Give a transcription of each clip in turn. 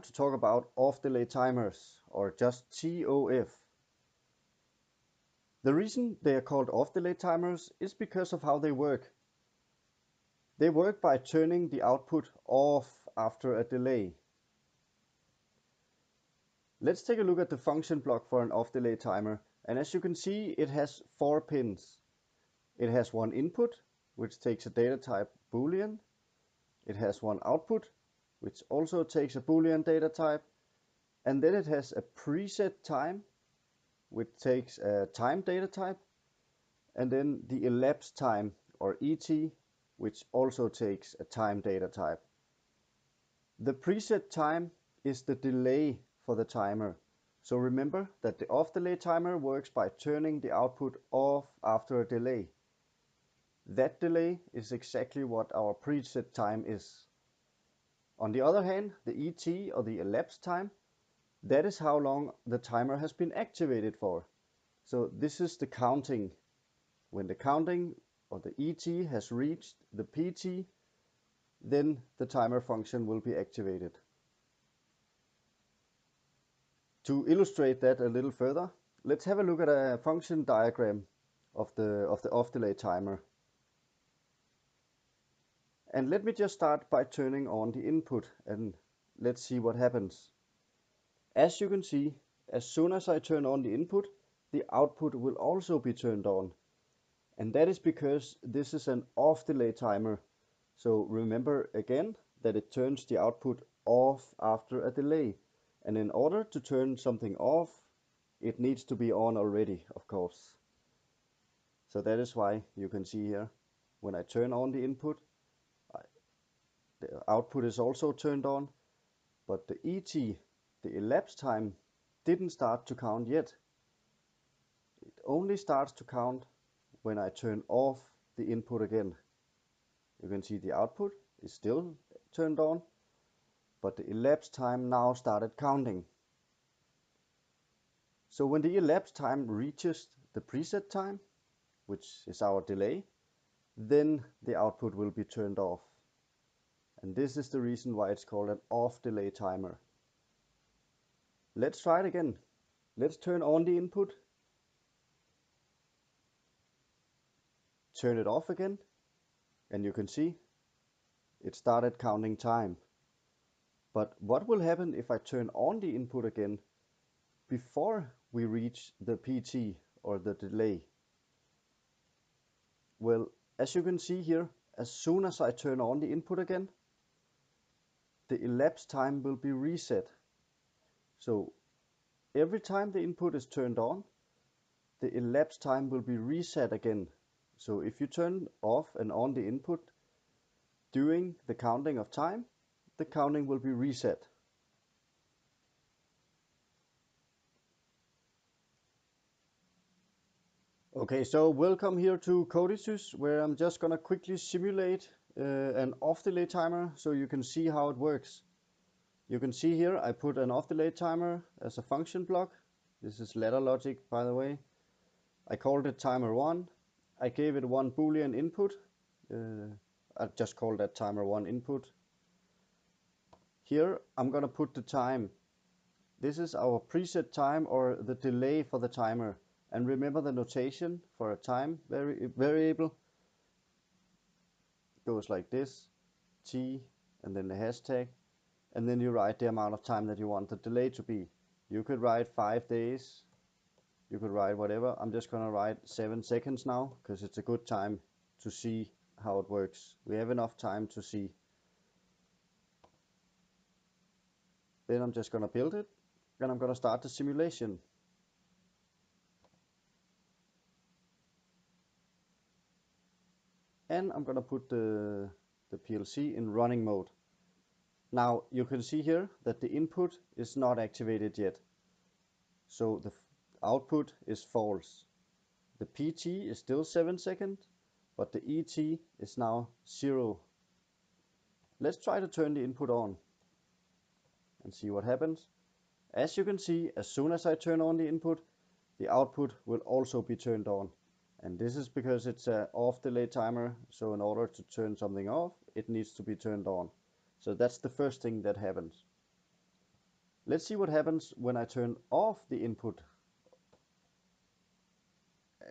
To talk about off-delay timers, or just TOF. The reason they are called off-delay timers is because of how they work. They work by turning the output off after a delay. Let's take a look at the function block for an off-delay timer, and as you can see, it has 4 pins. It has one input, which takes a data type Boolean. It has one output, which also takes a Boolean data type, and then it has a preset time, which takes a time data type, and then the elapsed time, or ET, which also takes a time data type. The preset time is the delay for the timer. So remember that the off-delay timer works by turning the output off after a delay. That delay is exactly what our preset time is. On the other hand, the ET, or the elapsed time, that is how long the timer has been activated for. So this is the counting. When the counting or the ET has reached the PT, then the timer function will be activated. To illustrate that a little further, let's have a look at a function diagram of the off-delay timer. And let me just start by turning on the input, and let's see what happens. As you can see, as soon as I turn on the input, the output will also be turned on. And that is because this is an off-delay timer. So remember again that it turns the output off after a delay. And in order to turn something off, it needs to be on already, of course. So that is why you can see here, when I turn on the input, the output is also turned on, but the ET, the elapsed time, didn't start to count yet. It only starts to count when I turn off the input again. You can see the output is still turned on, but the elapsed time now started counting. So when the elapsed time reaches the preset time, which is our delay, then the output will be turned off. And this is the reason why it's called an off-delay timer. Let's try it again. Let's turn on the input, turn it off again, and you can see it started counting time. But what will happen if I turn on the input again before we reach the PT, or the delay? Well, as you can see here, as soon as I turn on the input again, the elapsed time will be reset. So every time the input is turned on, the elapsed time will be reset again. So if you turn off and on the input during the counting of time, the counting will be reset. Okay, so welcome here to Codisys, where I'm just gonna quickly simulate an off-delay timer so you can see how it works. You can see here I put an off-delay timer as a function block. This is ladder logic, by the way. I called it timer 1. I gave it one Boolean input. I just called that timer 1 input. Here I'm gonna put the time. This is our preset time, or the delay for the timer. And remember the notation for a time variable goes like this, t, and then the hashtag, and then you write the amount of time that you want the delay to be. You could write 5 days, you could write whatever. I'm just gonna write 7 seconds now, because it's a good time to see how it works. We have enough time to see. Then I'm just gonna build it, and I'm gonna start the simulation. And I'm gonna put the PLC in running mode. Now you can see here that the input is not activated yet. So the output is false. The PT is still 7 seconds, but the ET is now 0. Let's try to turn the input on and see what happens. As you can see, as soon as I turn on the input, the output will also be turned on. And this is because it's an off-delay timer, so in order to turn something off, it needs to be turned on. So that's the first thing that happens. Let's see what happens when I turn off the input.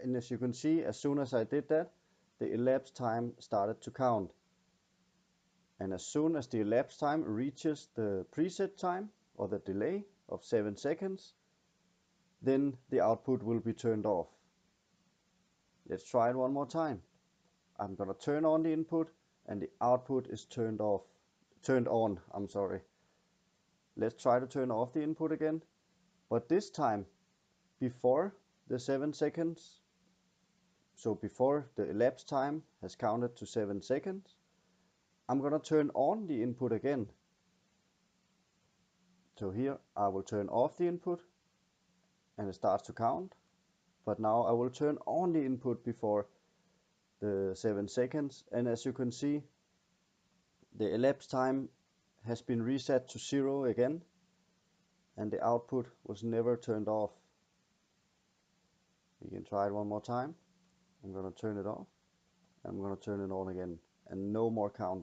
And as you can see, as soon as I did that, the elapsed time started to count. And as soon as the elapsed time reaches the preset time, or the delay of 7 seconds, then the output will be turned off. Let's try it one more time. I'm gonna turn on the input and the output is turned on, I'm sorry. Let's try to turn off the input again, but this time before the 7 seconds, so before the elapsed time has counted to 7 seconds, I'm gonna turn on the input again. So here I will turn off the input and it starts to count, but now I will turn on the input before the 7 seconds, and as you can see, the elapsed time has been reset to 0 again, and the output was never turned off. We can try it one more time. I'm going to turn it off. I'm going to turn it on again, and no more counting.